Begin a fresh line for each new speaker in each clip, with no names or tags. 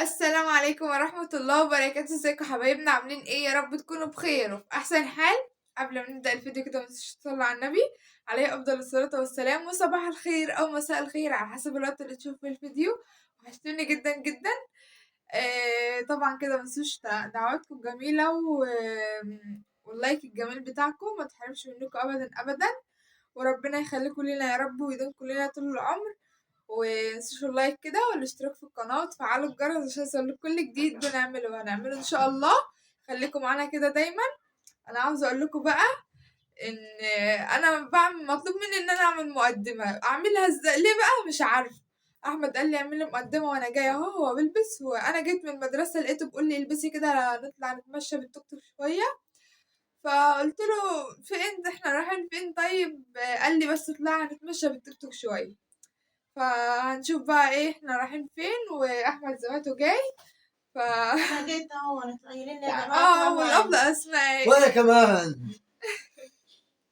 السلام عليكم ورحمة الله وبركاته. ازيكم حبايبنا؟ عاملين ايه؟ يا رب تكونوا بخير وفي احسن حال. قبل ما نبدأ الفيديو كده متنسوش تصلوا على النبي عليه افضل الصلاة والسلام، وصباح الخير او مساء الخير على حسب الوقت اللي تشوفوا فيه الفيديو. وحشتوني جدا جدا. طبعا كده متنسوش دعواتكم الجميلة واللايك الجميل بتاعكم ما تحرمش منكم ابدا ابدا. وربنا يخليكم لنا يا رب ويدومكم لنا طول العمر. ومتنسوش اللايك كده والاشتراك في القناة وتفعلوا الجرس عشان يوصلكوا كل جديد بنعمله وهنعمله ان شاء الله. خليكم معانا كده دايما. انا عاوزه اقول لكم بقى ان انا بعمل مطلوب مني ان انا اعمل مقدمه، اعملها ازاي ليه بقى مش عارفه. احمد قال لي اعمل لي مقدمه وانا جايه اهو، هو بلبس وانا جيت من المدرسه لقيته بيقول لي البسي كده نطلع نتمشى بالتوك توك شويه. فقلت له فين احنا رايحين فين؟ طيب قال لي بس اطلعي نتمشى بالتوك توك شويه. فهنشوف بقى ايه احنا رايحين فين، واحمد زواته جاي.
انا جيت اهو قايلين لي يا جماعه
والافضل اسماء
وانا كمان.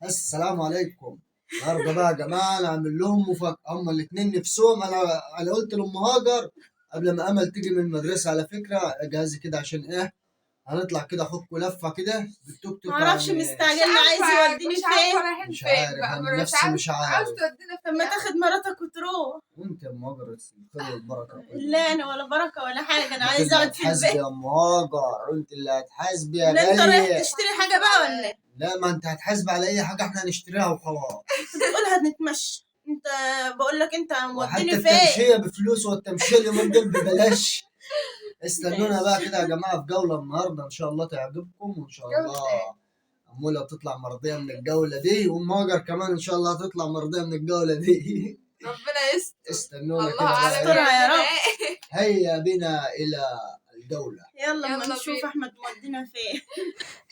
السلام عليكم. النهارده بقى يا جماعه نعمل لهم مفاجاه، هما الاثنين نفسهم. انا قلت لام هاجر قبل ما امل تيجي من المدرسه على فكره جهزي كده عشان ايه، هنطلع كده خدكوا لفه كده بالتوك توك.
معرفش مستعجل عايز يوديني
مش عارفه
فين.
رايحين
مش
فين
عارف
بقى،
انا نفسي مش
عاوز
عارف.
تودينا
طب
فين؟
ما تاخد مراتك وتروح.
وانت يا ام هاجر خدي البركه.
لا انا ولا بركه ولا حاجه، انا عايز
انت اللي
اقعد في
هتحاسبي
البيت.
يا ام هاجر، انت اللي هتحاسبي يا
لا انت رايح
غاليه.
تشتري حاجه بقى ولا ايه؟
لا ما انت هتحاسبي على اي حاجه احنا هنشتريها وخلاص.
بتقول هنتمشى، انت بقول لك انت
وحتى
موديني فين؟
التمشيه بفلوس والتمشيه اليومين دول ببلاش. استنونا بقى كده يا جماعه في جوله النهارده ان شاء الله تعجبكم، وان شاء الله أمولة تطلع مرضيه من الجوله دي، وام هاجر كمان ان شاء الله هتطلع مرضيه من الجوله دي.
ربنا يستر.
استنونا
الله
كده
اعلم
يسترها يا رب.
هيا بنا الى الجوله.
يلا اما
يلا
نشوف
بينا.
احمد مودينا فين.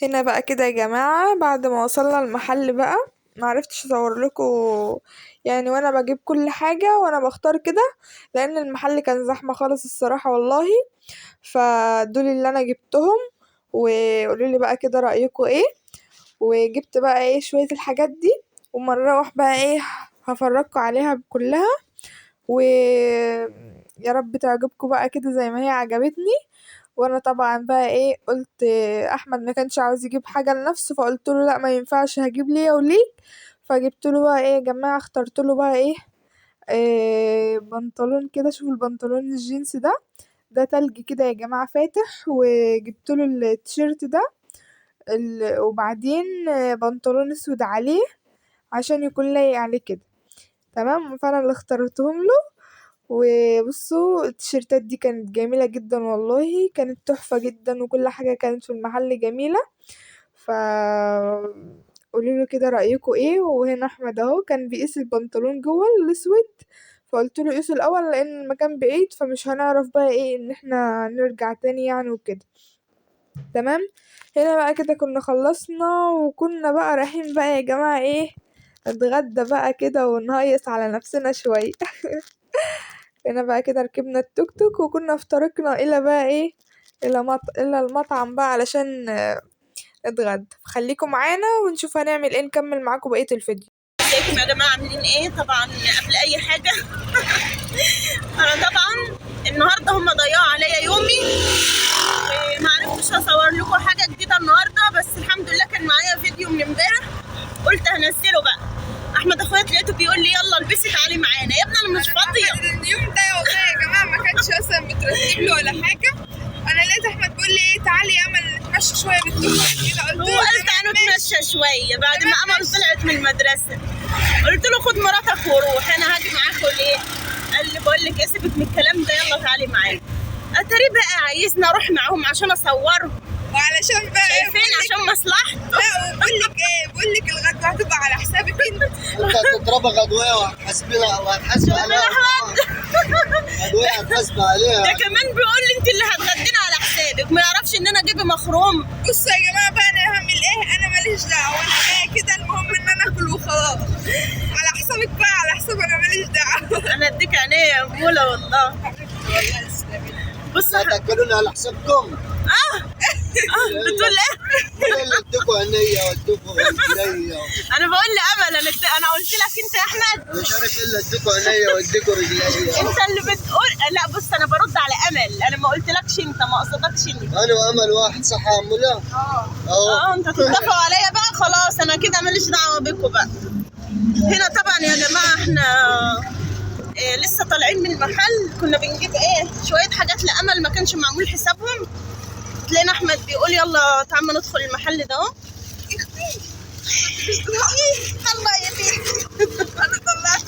هنا بقى كده يا جماعة بعد ما وصلنا المحل بقى معرفتش اصور لكم يعني وانا بجيب كل حاجة وانا بختار كده، لان المحل كان زحمة خالص الصراحة والله. فدول اللي انا جبتهم، وقولولي بقى كده رأيكم ايه. وجبت بقى ايه شوية الحاجات دي، ومروح بقى ايه هفرجكم عليها كلها، ويا رب تعجبكم بقى كده زي ما هي عجبتني. وانا طبعا بقى ايه قلت احمد ما كانش عاوز يجيب حاجه لنفسه، فقلت له لا ما ينفعش هجيب ليا وليك. فجبت له بقى ايه يا جماعه، اخترت له بقى ايه, بنطلون كده. شوفوا البنطلون الجينز ده تلج كده يا جماعه فاتح، وجبت له التيشيرت ده وبعدين بنطلون اسود عليه عشان يكون لايق عليه كده. تمام، فانا اللي اخترتهم له. وبصوا التيشيرتات دي كانت جميلة جدا والله، كانت تحفة جدا، وكل حاجة كانت في المحل جميلة. ف قوليله كده رأيكم ايه. وهنا احمد اهو كان بيقيس البنطلون جوه الاسود، فقلت له قيسه الاول لان المكان بعيد فمش هنعرف بقى ايه ان احنا نرجع تاني يعني وكده. تمام، هنا بقى كده كنا خلصنا وكنا بقى رايحين بقى يا جماعة ايه نتغدى بقى كده ونهيص على نفسنا شوية. هنا بقى كده ركبنا التوك توك وكنا في طريقنا الى بقى ايه الى المطعم بقى علشان نتغدى. فخليكم معانا ونشوف هنعمل ايه، نكمل معاكم بقية الفيديو.
ازيكم يا جماعه عاملين ايه؟ طبعا قبل اي حاجه انا طبعا النهارده هم ضيعوا عليا يومي، وما عرفتش اصور لكم حاجه جديده النهارده، بس الحمد لله كان معايا فيديو من امبارح قلت هنزله بقى. احمد اخويا لقيته بيقول لي يلا البسي تعالي معانا. يا ابني انا مش فاضيه.
اليوم ده والله يا جماعة ما كانش اصلا مترتب له ولا حاجة. انا لقيت احمد بيقول لي ايه تعالي يا امل نتمشى شوية بالتوك كده، قلت
هو
له
قال تعالوا نتمشى شويه بعد ما امل طلعت من المدرسه. قلت له خد مراتك وروح انا هاجي معاكم ليه؟ قال لي بقول لك ايه سيبك من الكلام ده يلا تعالي معايا. اتاري بقى عايزني اروح معاهم عشان اصورهم،
وعلشان بقى
شايفين عشان مصلحته.
لا وبقول لك ايه، بقول لك الغدا هتبقى على حسابك انت.
انت هتضربها غدويه وهتحاسبي عليها. غدويه هتحاسبي عليها.
ده كمان بيقول لي انت اللي هتغدينا على حسابك، ما يعرفش ان انا جيبي مخروم.
بصوا يا جماعه بقى انا هعمل ايه، انا ماليش دعوه، انا جايه كده المهم ان انا اكل وخلاص. على حسابك بقى، على حساب انا ماليش دعوه.
انا اديك عينيا يا اموله والله.
حبيبتي والله تسلمي.
بص
لا تاكلوني على حسابكم.
بتقول ايه؟
انا اللي اديكوا عينيا واديكوا رجليا.
انا بقول لامل، انا قلت لك انت يا احمد.
مش عارف ايه اللي اديكوا عينيا واديكوا رجليا.
انت اللي بتقول. لا بص، انا برد على امل، انا ما قلتلكش انت، ما قصدكش انت.
انا وامل واحد صح يا عموله؟ اه
انت تتفقوا عليا بقى، خلاص انا كده ماليش دعوه بيكم بقى. هنا طبعا يا جماعه احنا لسه طالعين من المحل، كنا بنجيب شويه حاجات لامل ما كانش معمول حسابهم. تلاقينا احمد بيقول يلا تعالى ندخل المحل ده اهو. الله يهديك. انا طلعت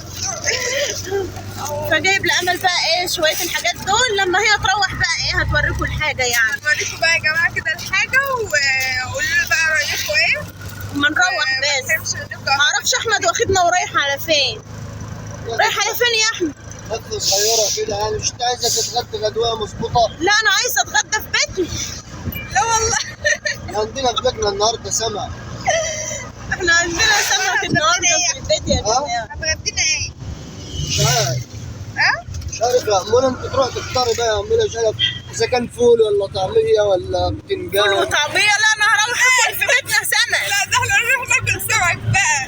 فجايب لامل بقى شويه الحاجات دول، لما هي تروح بقى هتوريكم الحاجه يعني.
هنوريكم بقى يا جماعه كده الحاجه، وقولوا لي بقى رايكم ايه.
اما نروح بس معرفش احمد واخدنا ورايح على فين. رايح على فين يا احمد؟
غدوه صغيره كده يعني، مش عايزه تتغدى غدوه مظبوطه؟
لا انا عايزه اتغدى في بيتنا.
لا والله.
عندنا في بيتنا النهارده سمك.
احنا عندنا سمك النهارده في البيت يا جماعه.
هتغدينا ايه؟
مش عارف. مش عارف يا عموله، انت تروح تفطري بقى يا عموله، مش عارف اذا كان فول ولا طعميه ولا بتنجان.
فول وطعميه؟ لا انا هروح اكل في بيتنا سمك.
لا ده احنا نروح ناكل سمك بقى.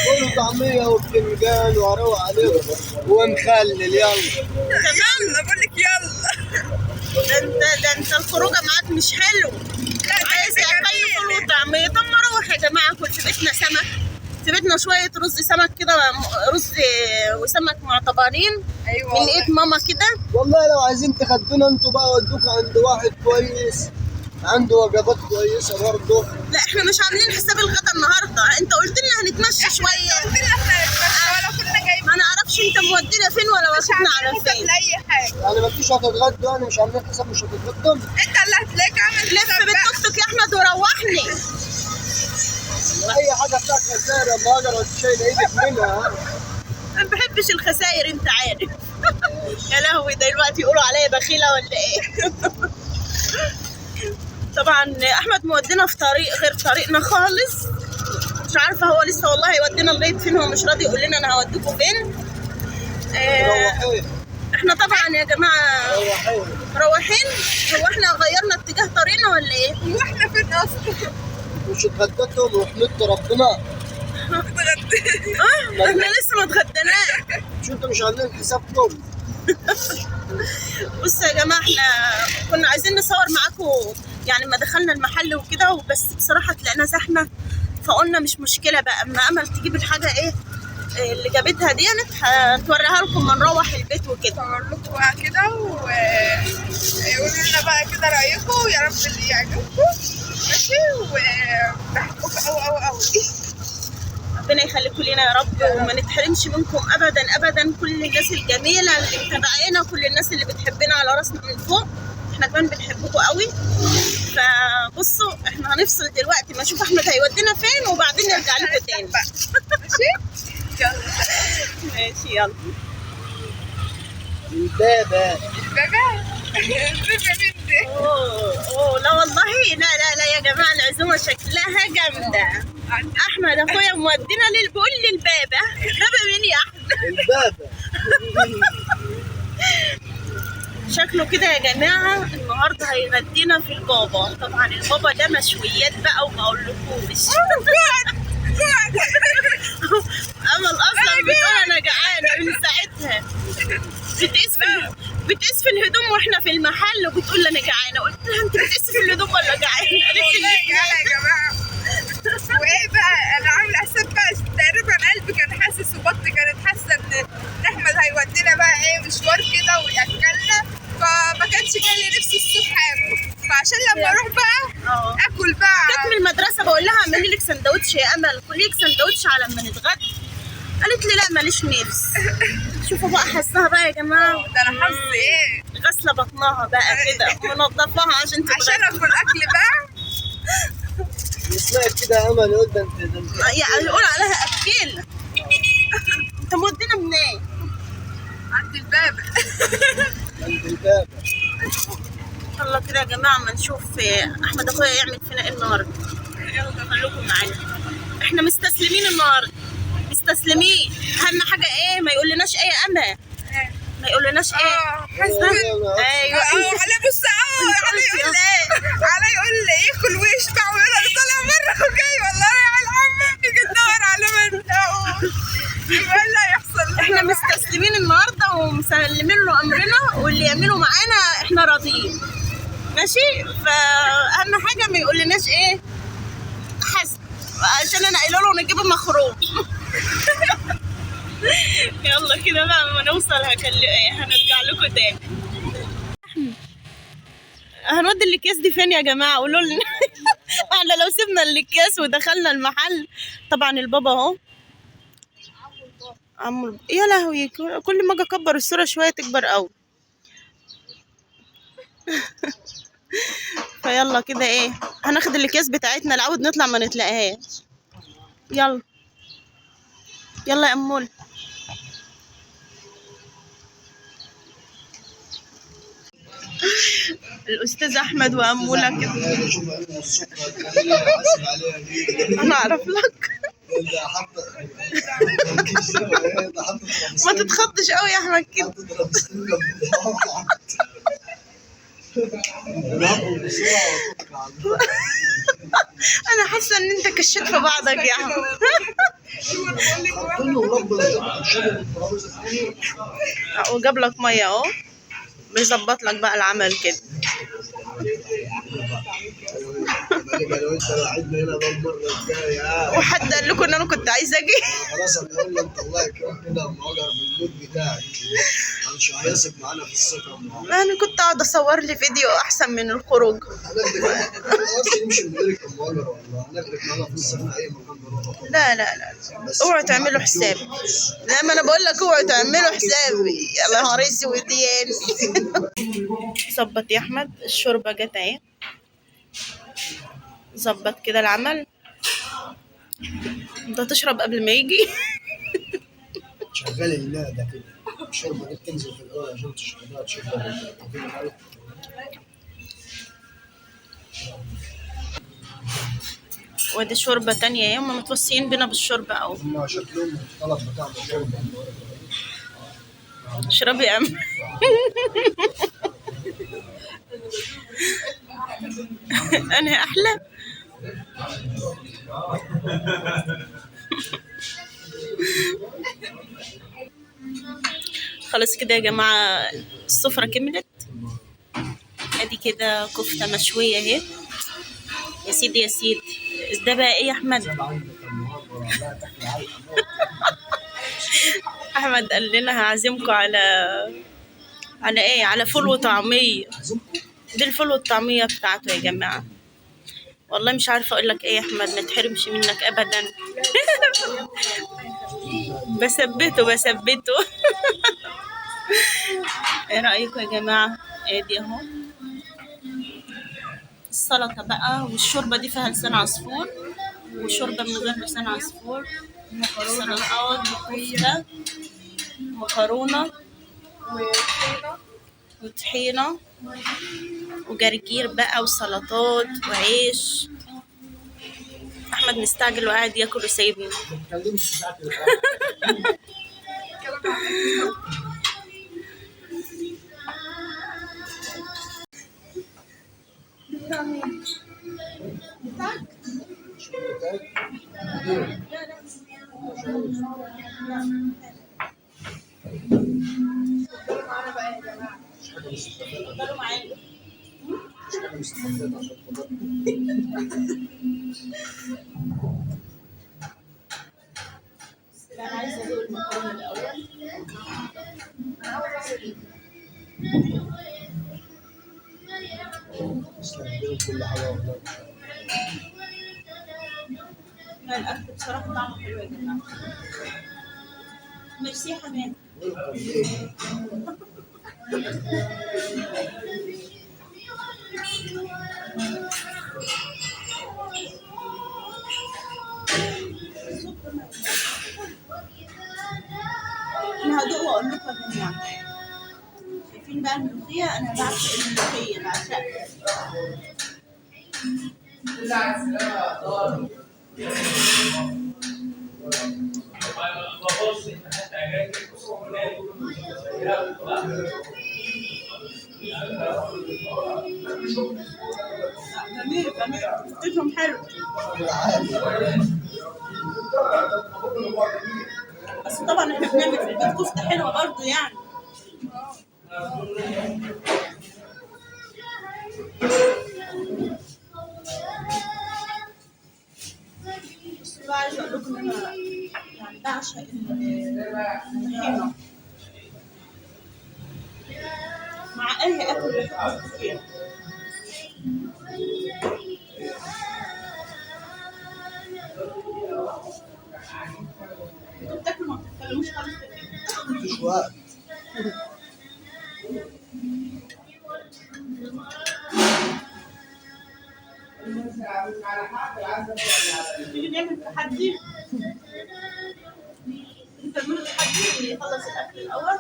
فول وطعميه وبتنجان واروق عليهم ومخلل. يلا
تمام.
انا بقول لك يلا.
ده انت الخروجه معاك مش حلو. عايز اكل فول وطعميه؟ طب ما اروح يا جماعه اكل في بيتنا سمك. في بيتنا شويه رز سمك كده، رز وسمك معتبرين.
ايوه
من ايد ماما كده.
والله لو عايزين تخدونا انتوا بقى ودوكوا عند واحد كويس عنده وجبات كويسه برضه.
لا احنا مش عاملين حساب الغدا النهارده، انت قلت لنا هنتمشى شويه.
قلت لنا احنا هنتمشى ولا كنا جايين.
ما نعرفش انت مودينا فين ولا واخدنا على
حساب
فين.
لاي حاجه.
يعني ما فيش هتتغدوا؟ يعني مش عاملين حساب مش هتتغدوا؟
انت اللي هتلاقيك عامل
لف بالتوك توك يا احمد وروحني.
اي حاجه بتاعت خساره ما اقدر شايل ايدك منها.
ما بحبش الخسائر انت عارف. يا لهوي، ده دلوقتي يقولوا عليا بخيله ولا ايه؟ طبعا احمد مودينا في طريق غير طريقنا خالص. مش عارفه هو لسه والله هيودينا لغايه فين، هو مش راضي يقول لنا انا هوديكم فين.
روحين.
احنا طبعا يا جماعه
روحين.
مروحين. هو احنا غيرنا اتجاه طريقنا ولا ايه؟
واحنا في النص.
مش اتغديتوا ورحمة ربنا؟
احنا لسه ما اتغديناش.
مش انتوا مش عاملين حسابكم؟
بصوا يا جماعه، احنا كنا عايزين نصور معاكم يعني لما دخلنا المحل وكده، وبس بصراحه طلعنا زحمه، فقلنا مش مشكله بقى اما امل تجيب الحاجه اللي جابتها ديت هتوريها لكم لما نروح البيت وكده.
صور لكم بقى كده وقولوا لنا بقى كده رايكم، ويا رب اللي يعجبكم. ماشي، وبحبكم قوي.
ربنا يخليكم لنا يا رب، وما نتحرمش منكم ابدا ابدا. كل الناس الجميله اللي متابعينا، كل الناس اللي بتحبنا على راسنا من فوق، احنا كمان بنحبكم قوي. فبصوا احنا هنفصل دلوقتي، ما اشوف احمد هيودينا فين وبعدين نرجع لكم تاني.
ماشي يلا.
ماشي يلا.
البابا.
البابا مين ده؟
اوه لا والله، لا يا جماعه، العزومه شكلها جامده. احمد اخويا مودينا بيقول لي البابا. بابا مين يا احمد؟
البابا.
شكله كده يا جماعه النهارده هيغدينا في البابا. طبعا البابا ده مشويات بقى وما اقولكوش. امل اصلا بتقول انا جعانه من ساعتها. بتقيس في الهدوم واحنا في المحل وبتقول لي انا جعانه. قلت لها انت بتقيسي في الهدوم ولا جعانه؟ قالت لي
يا جماعه. وايه بقى، انا عامله حساب بقى تقريبا قلبي كان حاسس وبطني كانت حاسه ان احمد هيودينا بقى مشوار كده وياكلنا، فما كانش جاي نفسي الصبح اكل، فعشان لما اروح بقى اكل بقى.
جت من المدرسه بقول لها اعملي لك سندوتش يا امل، كلي لك سندوتش على ما نتغدى. قالت لي لا ماليش نفس. شوفوا بقى حسها بقى يا جماعه.
ده انا حظي
غاسله بطنها بقى كده منضفاها عشان تتغدى.
عشان اكل اكل بقى.
اسمعي كده يا امل، يقول ده انت
يعني يقول عليها اكل. انت مودينا منين؟
عند الباب.
عند البابا.
يلا كده يا جماعه اما نشوف احمد اخويا يعمل فينا ايه النهارده. يلا خليكم معانا، احنا مستسلمين النهارده، مستسلمين. اهم حاجه ما يقولناش ما يقولناش
حسنا.
ايوه
علي بص علي يقول ايه؟ علي يقول ايه
ماشي. فاهم حاجه ما يقولناش ايه حسب، عشان انا قايله له نجيب مخروم. يلا كده بقى لما نوصل هنرجع لكم تاني. هنودي الاكياس دي فين يا جماعه؟ قولوا لنا. احنا لو سيبنا الاكياس ودخلنا المحل. طبعا البابا اهو. يا لهوي، كل ما اجي اكبر الصوره شويه تكبر قوي. فيلا كده ايه، هناخد الاكياس بتاعتنا العود نطلع ما نتلاقيهاش. يلا يلا يا امول. الاستاذ احمد واموله كده. انا اعرف لك. ما تتخضش قوي يا احمد كده. انا حاسه ان انت كشيت في بعضك يا احمد. وجاب لك ميه اهو، بيظبط لك بقى العمل كده. وحد قال لكم ان انا كنت عايزه اجي؟
خلاص انا بقول لك الله يكرمك كده مؤجر بالمود بتاعك، مش هيثق معانا في الثقه.
انا كنت قاعده اصور لي فيديو احسن من الخروج. لا لا لا، اوعوا تعملوا حسابي. لا، ما انا بقول لك اوعوا تعملوا حسابي. يا نهار اسود يعني. ظبط يا احمد، الشوربه جت اهي. ظبط كده العمل. انت تشرب قبل ما يجي.
شغال المعده كده، الشوربه دي بتنزل في الاول عشان تشربها تشربها.
ودي شوربه تانية، هم متوصيين بينا بالشوربه اهو.
هم شكلهم الطلب بتاعهم شوربه.
اشربي يا ام. انهي احلى؟ خلاص كده يا جماعه، السفره كملت. ادي كده كفته مشويه اهي. يا سيدي يا سيدي، ده بقى ايه يا احمد؟ احمد قال لنا هعزمكم على ايه؟ على فول وطعميه. دي الفول والطعميه بتاعته يا جماعه. والله مش عارفه اقول لك ايه يا احمد، ما تحرمش منك ابدا. بثبته. ايه رايكم يا جماعه؟ ادي اهو السلطه بقى، والشوربه دي فيها لسان عصفور، وشوربه من غير لسان عصفور، سلطات وكفته ومكرونه وطحينه وجرجير بقى وسلطات وعيش. احمد مستعجل وقاعد ياكل وسايبني. انا عايزه ادوق المكرونه الاول.
كل حاجه والله.
الاكل بصراحه طعمه حلو يا جماعه. ميرسي يا حماد. انا هدوق واقول لكم يا جماعه. شايفين بقى الملوخيه؟ انا بعشق الملوخيه، بعشقها. جميل جميل، كفتهم حلو. بس طبعا احنا بنعمل في البيت كفته حلوه برضه يعني. بعشق الطحينة مع أي أكل بحبه فيها. انتوا بتاكلوا ما بتتكلموش خالص كده.
مفيش وقت.
تيجي نعمل تحدي. تعملوا تحدي اللي يخلص الأكل الأول.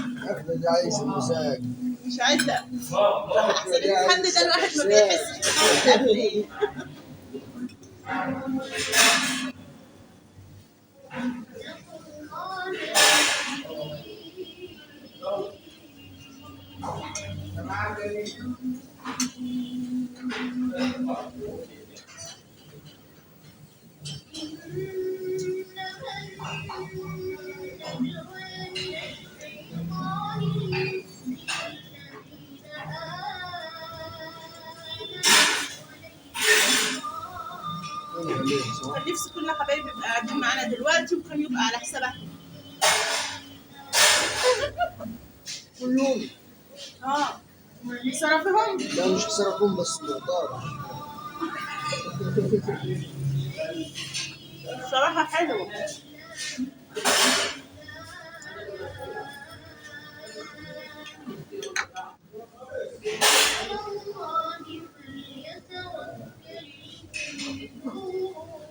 الأكلة دي عايز مزاج.
مش عايزة. أحسن التحدي ده الواحد ما بيحسش بطعم الأكل إيه. كان نفسي كل حبايبي يبقى قاعدين معانا دلوقتي وكان يبقى على حسابهم.
كلهم.
صرفهم؟
لا مش صرفهم بس مقدار.
بصراحة حلو.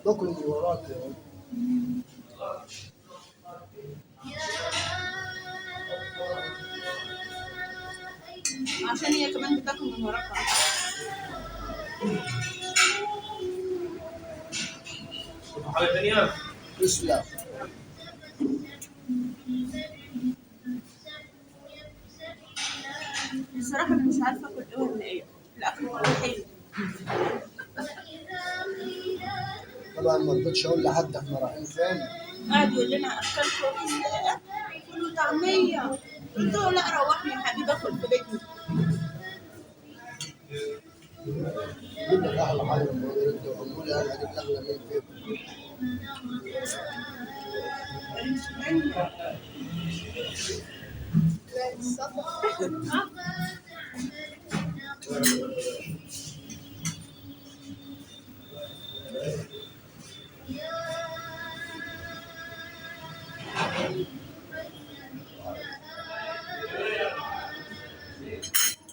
باكل من وراك يا ولد.
عشان هي كمان بتاكل من وراك.
حاجة تانية؟
تسلم.
بصراحة أنا مش عارفة آكل إيه ولا إيه. الأكل كله حلو.
طبعا ما رضيتش اقول لحد احنا رايحين فين.
قاعد يقول لنا أكلكم فول وطعمية. قلت له لا روحني يا حبيبي آكل في بيتنا.
جيب لك احلى حاجه من الموضوع انت وعمول انا هجيب لك اغلى من فيكم. الشغل ده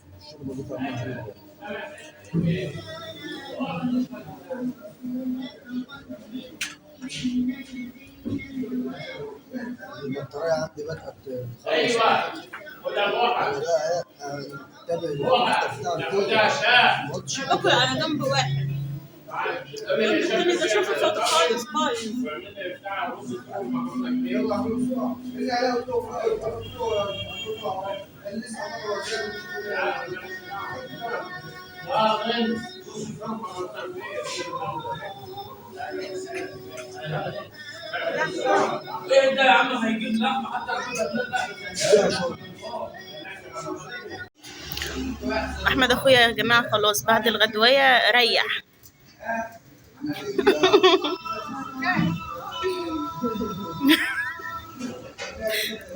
فاهم. البطارية عندي بدأت
ايوه ولا
أنا
روح
بقى انتبه للمفتاح بتاع الكل.
باكل على جنب واحد. ممكن بشوف صوت خالص بايظ.
ايه ده يا عم هيجيب لحمه حتى
احمد اخويا يا جماعه خلاص بعد الغدويه ريح.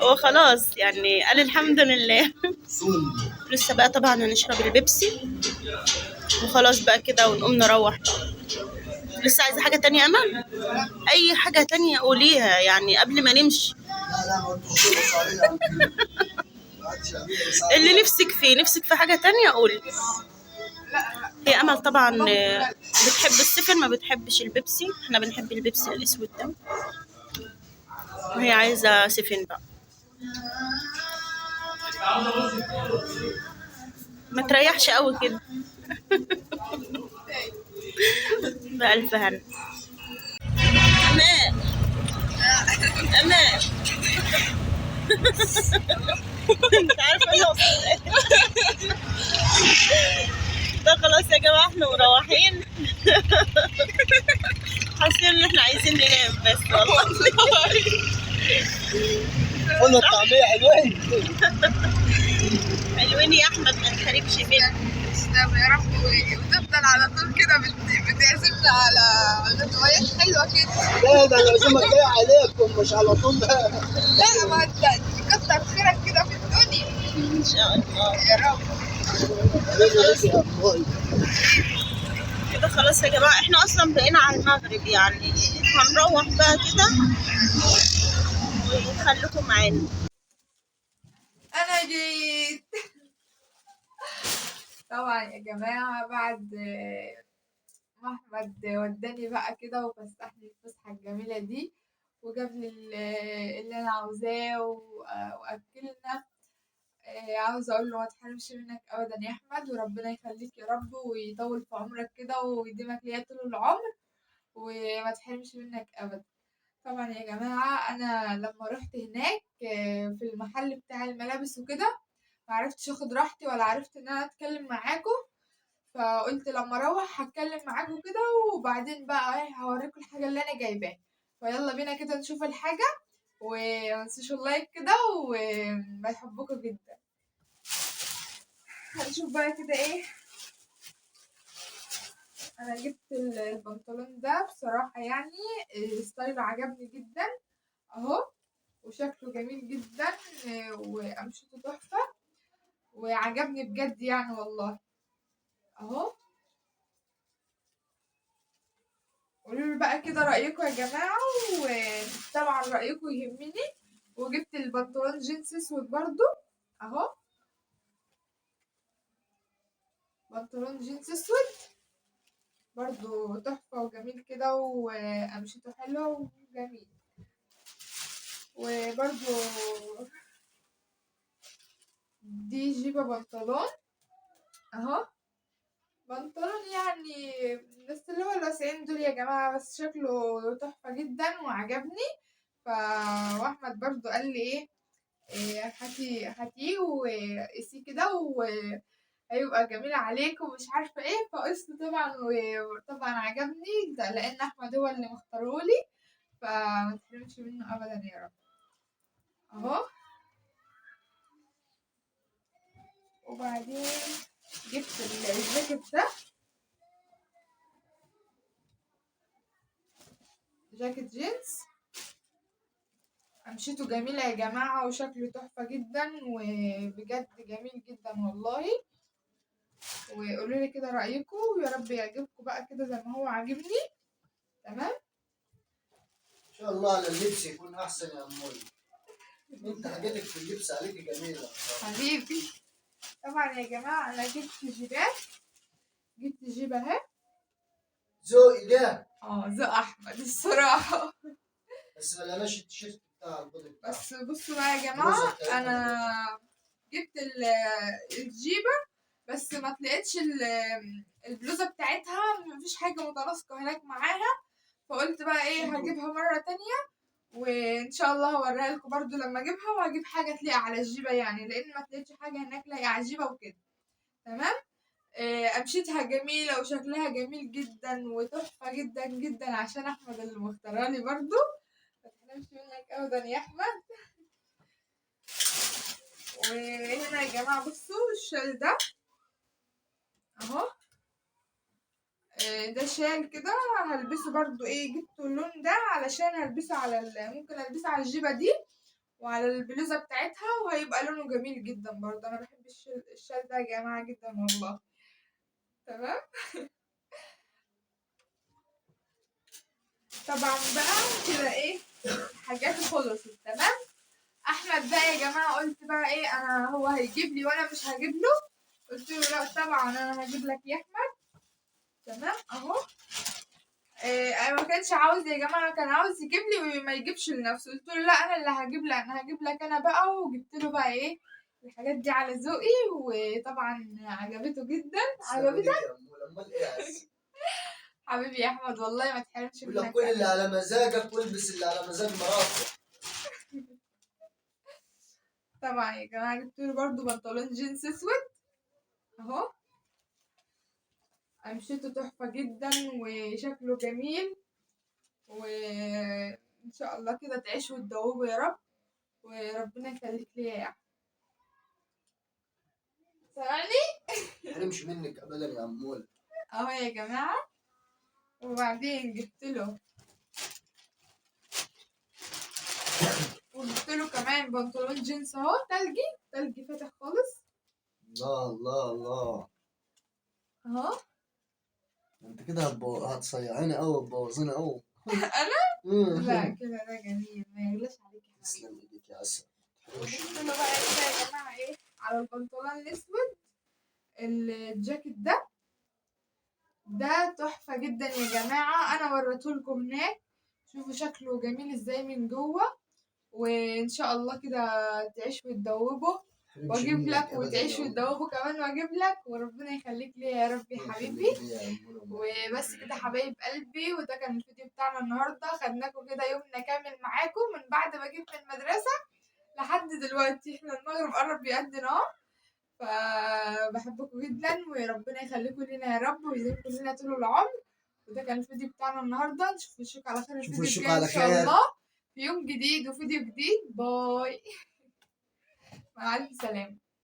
هو خلاص يعني قال الحمد لله. لسه بقى طبعا هنشرب البيبسي وخلاص بقى كده ونقوم نروح. لسه عايزه حاجه تانية امل؟ اي حاجه تانية قوليها يعني قبل ما نمشي.
لا ما تخشوش عليها.
اللي نفسك في حاجه تانية قولي. هي امل طبعا بتحب السفن ما بتحبش البيبسي. احنا بنحب البيبسي الاسود ده وهي عايزه سفن بقى. ما تريحش قوي كده. بألف هنا. أمان أمان. انت عارفه ايه ده؟ خلاص يا جماعه احنا مروحين. حاسين ان احنا عايزين ننام بس والله.
قلنا الطعميه حلوين.
حلوين حلوين يا احمد، ما تحرمش منك.
تسلم يا رب، وتفضل على طول كده بتعزمنا على غدوات حلوة كده.
لا ده العزومه جايه عليكم مش على طول بقى.
لا ما انت كتر خيرك كده في الدنيا
ان شاء الله.
يا رب.
يا أمي.
كده خلاص يا جماعه، احنا اصلا بقينا على المغرب يعني، هنروح بقى كده وخليكم معانا.
انا جيت. طبعا يا جماعة بعد ما احمد وداني بقى كده وفسحني الفسحة الجميلة دي وجاب لي اللي انا عاوزاه واكلنا. عاوزة اقول له ما تحرمش منك ابدا يا احمد، وربنا يخليك يا رب ويطول في عمرك كده ويديمك ليا طول العمر وما تحرمش منك ابدا. طبعا يا جماعة انا لما رحت هناك في المحل بتاع الملابس وكده معرفتش اخد راحتي ولا عرفت ان انا اتكلم معاكم، فقلت لما اروح هتكلم معاكم كده وبعدين بقى هوريكم الحاجة اللي انا جايباها. فيلا بينا كده نشوف الحاجة ومتنسوش اللايك كده وبحبكم جدا. هنشوف بقى كده ايه. انا جبت البنطلون ده بصراحة يعني ستايله عجبني جدا اهو، وشكله جميل جدا وقمشته تحفة وعجبني بجد يعني والله اهو. قولوا بقى كده رأيكم يا جماعة، وطبعا رأيكم يهمني. وجبت البنطلون جينز اسود برضو اهو، بنطلون جينز اسود برضو تحفة وجميل كده وقمشته حلوة وجميل. وبرضو دي جيبة بنطلون اهو، بنطلون يعني بس اللي هو الواسعين دول يا جماعة، بس شكله تحفة جدا وعجبني. واحمد برضو قال لي إيه هاتيه وقيسيه كده وهيبقى جميل عليك ومش عارفة ايه، فقست طبعا وطبعا عجبني ده لان احمد هو اللي مختارهولي، فما تحرمش منه ابدا يا رب اهو. وبعدين جبت الجاكيت ده، جاكيت جينز قمشته جميلة يا جماعة وشكله تحفة جدا وبجد جميل جدا والله. وقولوا لي كده رأيكم ويا رب يعجبكم بقى كده زي ما هو عاجبني. تمام
ان شاء الله على اللبس يكون احسن يا امي. انت حاجاتك في اللبس عليكي جميله.
حبيبي. طبعا يا جماعة أنا جبت جيبات، جبت جيب اهي.
ذوقي ده.
ذوق أحمد الصراحة.
بس ما لقيناش التيشيرت بتاع البودي بتاعه.
بس بصوا بقى يا
البلوزه
جماعة
بتاعتها
أنا جبت الجيبة بس ما تلاقيتش البلوزة بتاعتها، مفيش حاجة متناسقة هناك معاها، فقلت بقى ايه هجيبها مرة تانية وان شاء الله هوريها لكم برضو لما اجيبها، وهجيب حاجة تليق على الجيبة يعني لان ما تلاقيتش حاجة هناك لاقية على الجيبة وكده. تمام قمشتها جميلة وشكلها جميل جدا وتحفة جدا جدا عشان احمد اللي مختارالي برضو، متحرمش منك ابدا يا احمد. وهنا يا جماعة بصوا الشال ده اهو، ده شال كده هلبسه برضو جبت اللون ده علشان هلبسه على ممكن البسه على الجيبة دي وعلى البلوزة بتاعتها وهيبقى لونه جميل جدا برضه. انا بحب الشال ده يا جماعة جدا والله. تمام طبعا بقى كده حاجاتي خلصت. تمام احمد بقى يا جماعة قلت بقى انا هو هيجيب لي وانا مش هجيب له، قلت له لا طبعا انا هجيب لك يا احمد. تمام اهو انا ما كانش عاوز يا جماعه، كان عاوز يجيب لي وما يجيبش لنفسه، قلت له لا انا اللي هجيب لك، انا هجيب لك انا بقى، وجبت له بقى الحاجات دي على ذوقي وطبعا عجبته جدا. عجبتك
امال ايه؟
حبيبي يا احمد والله ما تحرمش
يقول لك
منك
كل اللي
أبداً.
على مزاجك والبس اللي على مزاج مراتك.
طبعا يا جماعه جبت له برده بنطلون جينز اسود اهو، قمشته تحفه جدا وشكله جميل، وان شاء الله كده تعيشوا وتدوبوا يا رب وربنا يخليك ليا يا احمد. سامعني؟
حرمش منك ابدا يا عمول.
اهو يا جماعة. وبعدين جبت له كمان بنطلون جينز اهو تلجي فاتح خالص
الله الله الله.
اهو.
انت كده هتصيعيني قوي وتبوظيني قوي.
انا لا كده ده جميل ما يغلاش عليك يا حبيبي.
تسلم ايديك يا عسل.
وجبت له بقى كده يا جماعة ايه على البنطلون الاسود الجاكيت ده تحفة جدا يا جماعة. انا وريتهولكم هناك، شوفوا شكله جميل ازاي من جوه. وان شاء الله كده تعيش وتدوبه واجيب لك وتعيش وتدوبه كمان واجيب لك، وربنا يخليك ليا يا رب يا حبيبي. وبس كده حبايب قلبي، وده كان الفيديو بتاعنا النهارده. خدناكم كده يومنا كامل معاكم من بعد ما جيت من المدرسة لحد دلوقتي. احنا المغرب قرب يأذن اهو. فبحبكم جدا وربنا يخليكم لينا يا رب ويزيدكم لينا طول العمر. وده كان الفيديو بتاعنا النهارده. نشوف وشكم على خير الفيديو الجاي ان شاء الله في يوم جديد وفيديو جديد. باي. مع الف سلامة.